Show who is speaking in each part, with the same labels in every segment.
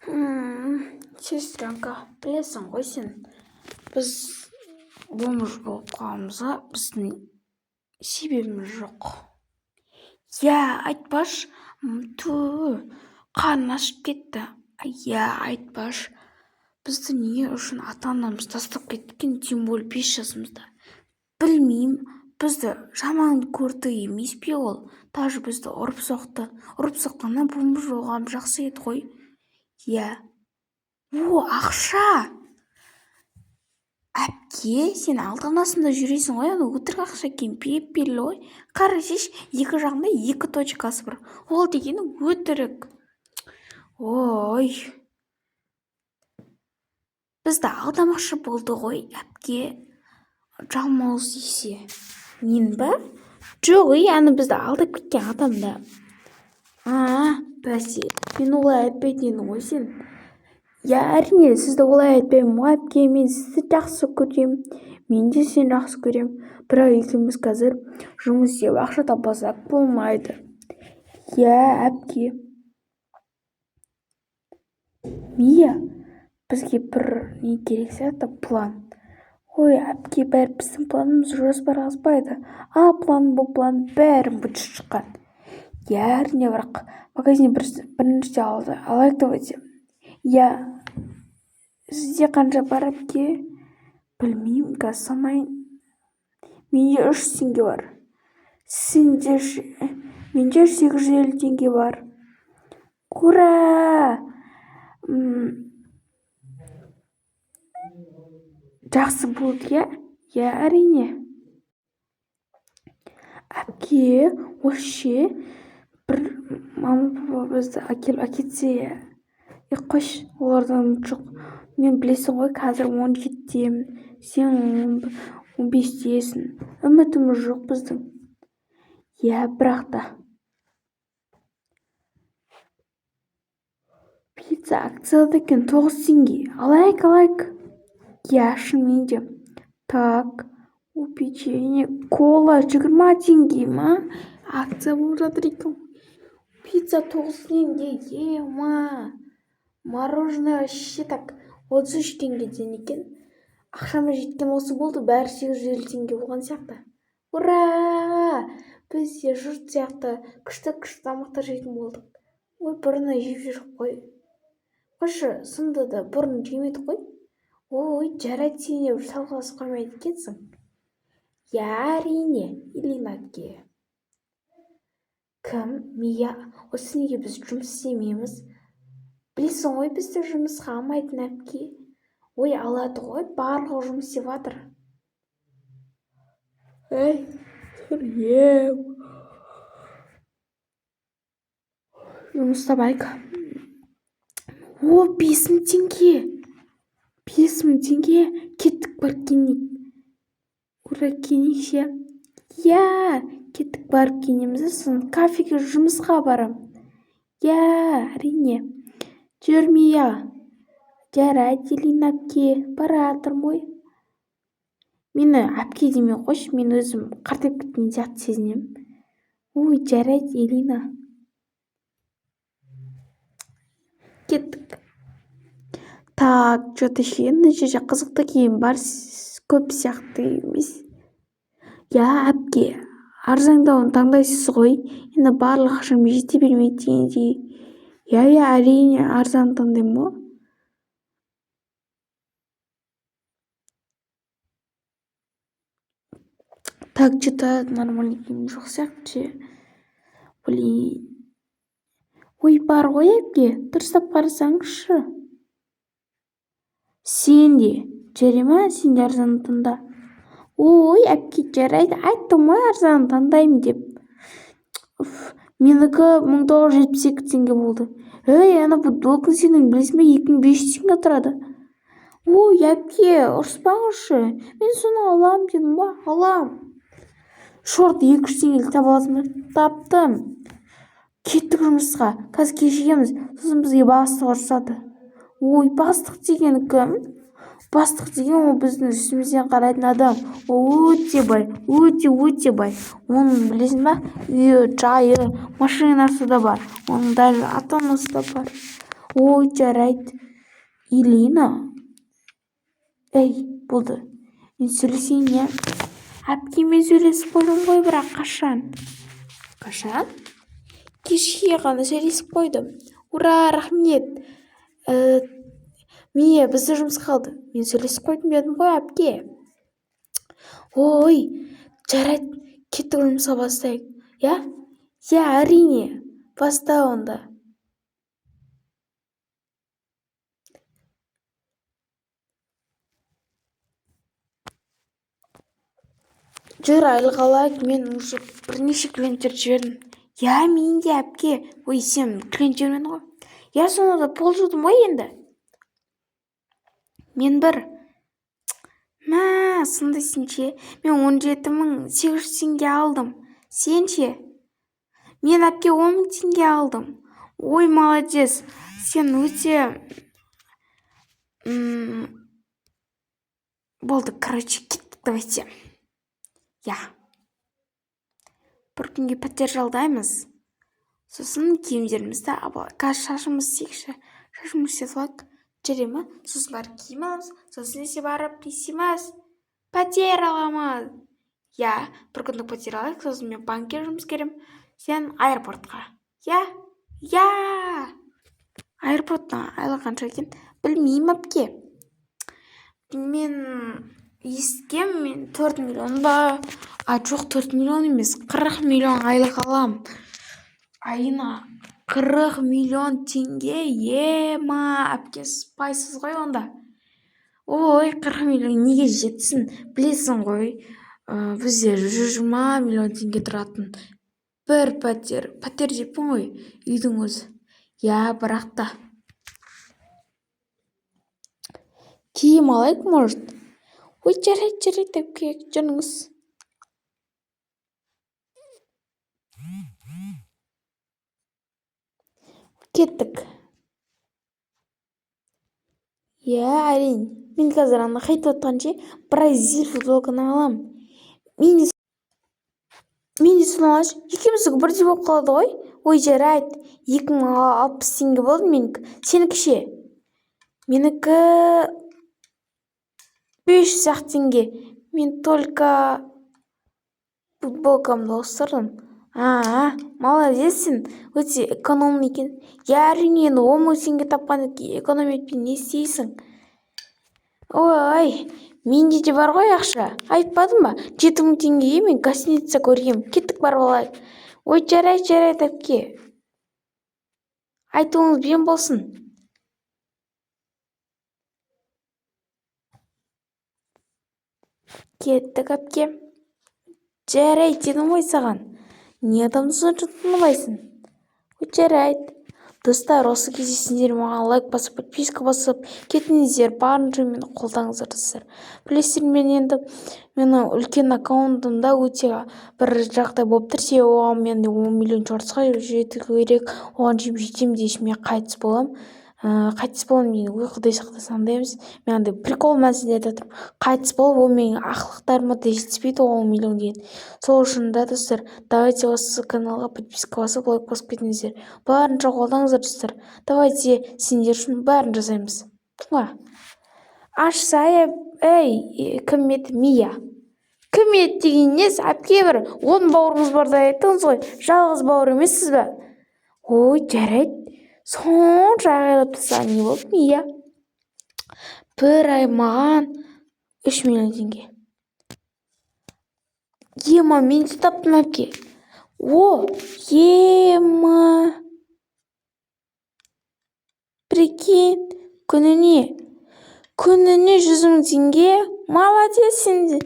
Speaker 1: Сестренка, білесің ғой сен, біз бомж болып қалғанымызға біздің себебіміз жоқ. Айтпаш, ту, қарның ашып кетті. Айтпаш, бізді не үшін ата-анамыз тастап кеткен, тем более 5 жасымызда. Білмеймін, бізді жаман көрді емес пе ол, даже бізді ұрып соқты. Ұрып соққаннан бомж болғаным жақсы еді ғой. Ақша! Әпке, сен алтынасында жүресің ғой, ана өтірік ақша екен, пеп-пелі ғой. Қарасеш, екі жағында 2 точкасы бар. Ол дегені өтірік. Ой. Бізді алдамақшы болды ғой, әпке. Жалмауыз десе. Мен ба? Жоқ, аны бізді алдап кеткен адамда. Бәсе, мен олай айтпайтын едім ғой сен. Әрине, сізді олай айтпаймын ғой, әпке, мен сізді жақсы көрем. Мен де сен жақсы көрем. Бірақ екеуміз қазір жұмыс істеп ақша таппасақ болмайды. Әпке. Мия, бізге бір не керек сияқты, план. Ой, әпке, бәрі біздің планымыз жоспарға аспайды. План бұл план бәрін бұтшып шыққан. Әрине, бірақ магазин бірінші алды. Алайда сізде қанша бар, әпке? Білмеймін, қазір санайын. Менде 3 теңге бар. Менде 850 теңге бар. Ура! Жақсы болды, әрине. Әпке, вообще, бір мама-папа бізді әкетсе, қош, олардан жоқ. Мен білесің ғой, қазір 17-темін, сен 15-тесің. Үмітіміз жоқ біздің. Бірақ та. Пицца акцияда екен, 9 теңге. Алайық. Шынымен де. Так, печенье, кола 20 теңге ма? Акция болып жатыр екен. Пицца 9 теңге, Мороженое вообще так 33 теңгеден екен. Ақшама жеткен осы болды, бәрі 850 теңге болған сияқты. Ура! Біз де жұрт сияқты күшті тамақтар жейтін болдық. Ой, бұрын жеп жүріп қой. Қойшы, сынды да бұрын жемедік қой. Ой, жарайды, сен де бір салғыласып қоймайды екенсің. Әрине, Элина әпке. Кім? Мия, осы неге біз жұмыс істемейміз? Білесің ғой, бізді жұмысқа алмайтын, әпке. Ой, алады ғой, барлығы жұмыс істеп жатыр. Жұмыс табайық. 5000 теңге. 5000 теңге. Кеттік барып кенейік. Ура, кенейік ше. Кеттік барып кенеміз. Сосын кафеге жұмысқа барам. Әрине. Жүрмейя. Жарайды, Элина әпке, баратырмын ғой. Мені әпке демей қойшы, мен өзім қартайып кеткен сияқты сезінем. Ой, жарайды, Элина. Кеттік. Так, что-то мына жерде қызықты киім бар, көп сияқты емес. Әпке, арзандауын таңдайсыз ғой, енді барлық ақшам жете бермейді дегендей. Әрине, арзан таңдаймын ғой. Так, что-то нормально киім жоқ сияқты. Блин. Ой, бар ғой, әпке, дұрыстап қарасаңызшы. Сен де, жарай ма, сен де арзан таңда. Ой, әпке, жарайды, айттым ғой арзан таңдаймын деп. Менікі 1972 теңге болды. Ана футболкаң сенің білесің бе, 2500 теңге тұрады. Ой, әпке, ұрыспаңызшы. Мен соны алам дедім ба? Алам. Шорт 200 теңгелік таба аласың ба? Таптым. Кеттік жұмысқа. Қазір кешігеміз. Сосын бізге бастық ұрсады. Ой, бастық деген кім? Бастық деген ол біздің үстімізден қарайтын адам. Ол өте бай, өте бай. Оның білесің ба? Үйі, жайы, машинасы да бар. Оның даже ата-анасы да бар. Ой, жарайды. Илина. Ей, болды. Мен сөйлесейін, иә? Әпкемен сөйлесіп қойдым ғой, бірақ қашан? Қашан? Кешке ғана сөйлесіп қойдым. Ура, рахмет. Мия, бізді жұмысқа алды. Мен сөйлесіп қойдым дедім ғой, әпке. Ой, жарайды, кеттік жұмысқа бастайық. Я? Я, әрине. Баста онда. Жүр, айылғалайық, мен уже бірнеше клиенттер жібердім. Я, мен де, әпке. Ой, сен клиент жібермедің ғой. Я, сонда пол жудым ғой енді. Мен бір. Мә, сондайсың ше. Мен 17.800 теңге алдым. Сен ше? Мен әпке 10.000 теңге алдым. Ой, молодец. Сен өте... Болды, короче, кеттік, давайте. Я. Бір күнге пәтер жалдаймыз. Сосын киімдерімізді қазір шашымыз секші. Шашымыз сетілік. Жүре ма? Сосын барып киім аламыз. Сосын есе барып дейсіміз. Пәтер аламыз. Я, бір күндік пәтер алайық. Сосын мен банкке жұмыс керем. Сен аэропортқа. Я. Аэропортына айлы қанша екен? Білмеймін, әпке. Мен ескем, мен 4 миллион ба? Жоқ, 4 миллион емес, 40 миллион айлық алам. Айына 40 миллион теңге, ема, әпке, спайсыз ғой онда. Ой, 40 миллион неге жетсін? Білесің ғой, бізде 120 миллион теңге тұратын бір пәтер. Пәтер деппін ғой, үйдің өзі. Я, бірақ та. Киім алайық, может? Ой, жарайды, әпке, жүріңіз. Кеттік. Я, әрине. Мен қазір ана қайтып отқан ше, Бразил футболканы алам. Мен де соны алайыншы. Екеуміздікі бірдей болып қалады ғой. Ой, жарайды. 2060 теңге болды менікі. Сенікі ше? Менікі 500 теңге. Мен только футболкамды ауыстырдым. Молодецсің. Өте экономный екен. Я, әрине, 10.000 теңге тапқан эконометпен не істейсің? Ой, менде де бар ғой ақша. Айтпадым ба? 7.000 теңгеге мен гостиница көргем. Кеттік барып алайық. Ой, жарайды, әпке. Айтуыңыз бен болсын. Кеттік, әпке. Жарайды, дедім ғой саған. Не адамды сонша тыңдамайсың? Жарайды. Достар, осы кезде сендер маған лайк басып, подписка басып кетіңіздер, барынша мені қолдаңыздар достар. Білесіздер, мен енді менің үлкен аккаунтымда өте бір жағдай болып тұр. Себебі оған мен 10 миллион шортсқа жету керек. Оған жетем дейші мен қайтыс болам. Деген ой, құдай сақтасын, андай емес. Мен андай прикол мәнісінде айтып тұрмын. Қайтыс болып, ол менің ақылықтарыма да жетіспейді 10 миллион деген. Сол үшін да достар, давайте осы каналға подписка басып, лайк басып кетіңіздер. Барынша қолдаңыздар достар. Давайте сендер үшін бәрін жасаймыз. Ашса, кім еді? Мия. Кім еді деген несі? Әпке, бір 10 бауырыңыз барда айттыңыз ғой. Жалғыз бауыр емессіз бе? Ой, жарайды. Сонша ағайлап тұрса не болды, Мия? Бір ай маған 3 миллион теңге. Ема, мен де таптым, әпке. Ема. Прикинь, күніне 100 000 теңге. Молодец, сен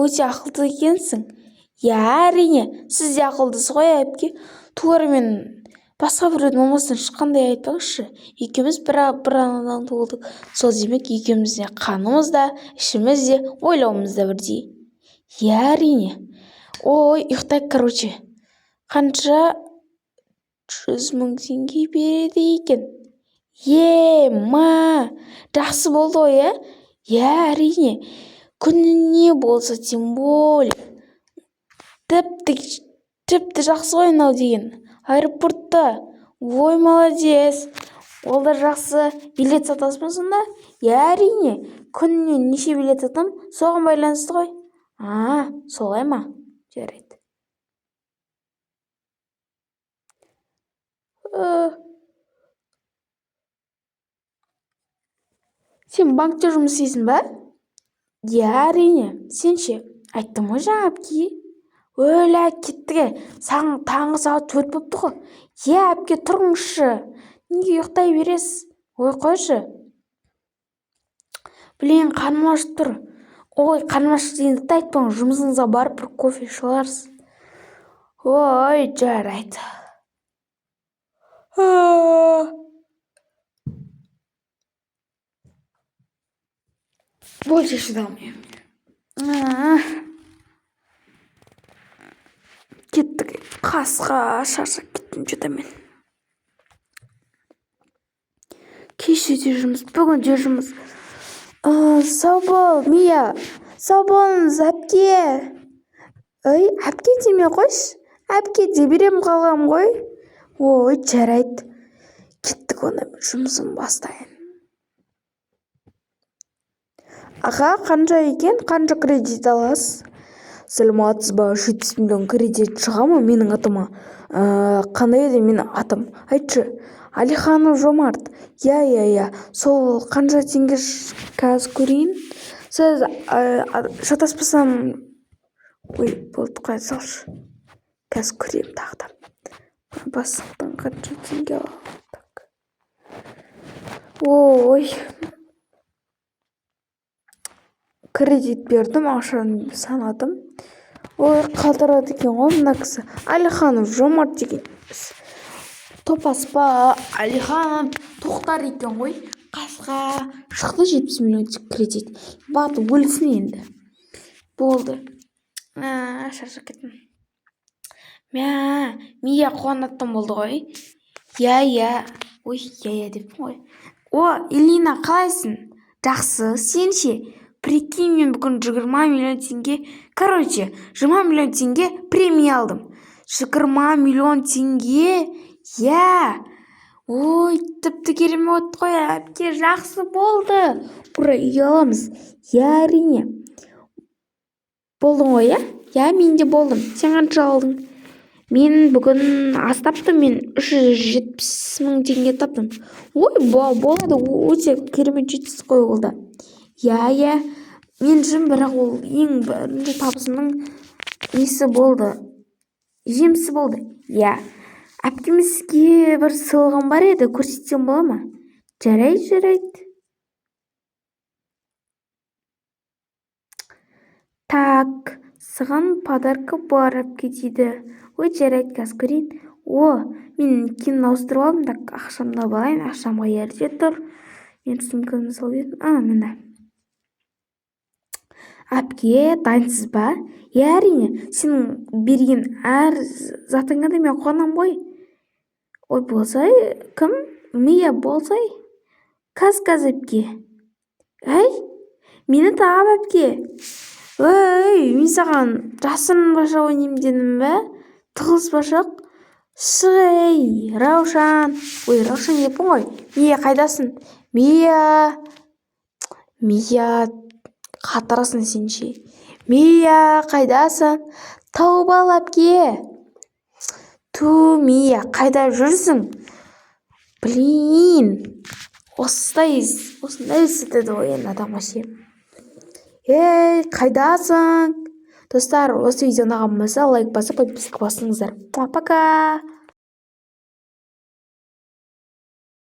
Speaker 1: өте ақылды екенсің. Я, әрине, сіз де ақылдысыз ғой, әпке. Тура мен басқа біреудің болмастан шыққандай айтпаңызшы. Екеуміз бір анадан туылдық. Сол демек екеуміз де қанымыз да, ішіміз де, ойлауымыз да бірдей. Я, әрине. Ой, ұйықтайық, короче. Қанша? 100 000 теңге береді екен. Ема, жақсы болды ғой, я? Я, әрине. Күніне болса, тем более. Тіпті жақсы ғой мынау деген. Аэропортта. Ой, молодец. Ол да жақсы. Билет сатасыз ба сонда? Иә, әрине. Күніне неше билет сатам, соған байланысты ғой. Солай ма? Жарайды. Сен банкте жұмыс істейсің ба? Иә, әрине. Сен ше? Айттым ғой жаңа әпкеге. Өлә кеттіге. Саған таңғы сағат 4 болыпты ғой. Иә, әпке тұрыңызшы. Неге ұйықтай бересіз? Ой, қойшы. Білейін, қарным ашып тұр. Ой, қарным ашып дегенді айтпаңыз, жұмысыңызға барып бір кофе ішіп. Ой, жарайды. Больше шыдамаймын. Кеттік. Қасқа шаршап кеттім жүдімен. Кеше де жұмыс, бүгін де жұмыс. Сау бол, Мия. Сау болыңыз, әпке. Ой, әпке деме қойшы. Әпке де берем қалғам ғой. Ой, жарайды. Кеттік, оны жұмысын бастайын. Аға, қанша екен? Қанша кредит аласыз? Сәлеметсіз ба? 70 миллион кредит шыға ма менің атыма? Қандай еді менің атым? Айтшы. Алиханов Жомарт. Иә. Сол қанша теңге қазір көрейін? Сіз шатаспасам... Ой, болды, қоя салшы. Қазір көрейін тағы да. Бастықтан қанша теңге алдық. Ой. Кредит бердім, ақшаны санадым. Ой, қалдырады екен ғой мына кісі. Алиханов Жомарт деген. Топаспа, Алиханов тоқтар екен ғой. Қасқа шықты 70 миллион кредит. Баты өлсін енді. Болды. Шаршап кеттім. Мия қуанаттым болды ғой. Иә. Ой, иә деп ғой. Элина, қалайсың? Жақсы, сен ше? Прикинь, мен бүгін 20 миллион теңге, 20 миллион теңге премия алдым. 20 миллион теңге? Иә. Ой, тіпті керемет қой, әпке, жақсы болды. Ура, үйге аламыз. Иә, әрине. Болдың ғой, иә? Иә, мен де болдым. Сен қанша алдың? Мен бүгін аз таптым, мен 370 мың теңге таптым. Ой, болады, өте керемет жетістік қой ол да. Иә. Мен үшін бірақ ол ең бірінші табысымның несі болды. Жемісі болды. Иә. Әпкемізге бір сыйлығым бар еді, көрсетсем бола ма? Жарайды. Так, саған подарка бар, әпке дейді. Ой, жарайды, қазір көрейін. Мен кино ауыстырып алдым, так, ақшамды балайын, ақшамға ерде тұр. Мен сумкамды салып едім. Міне. Әпке, дайынсыз ба? Иә, әрине, сенің берген әр затыңа да мен қуанам ғой. Ой, болсай, кім? Мия болсай? Каз әпке. Мені тағам әпке. Ой, мен саған жасырын баша ойнайым дедім бе? Тығыз башақ. Шығай, Раушан. Ой, Раушан епің ғой. Мия, қайдасың? Мия, қатырасың сен ше. Мия, қайдасың? Тауып ал, әпке. Мия, қайда жүрсің? Блин, осындай істеді ғой енді адамға ше. Қайдасың? Достар, осы видеоны ұнаған болса, лайк басып, подписка басыңыздар. Пока.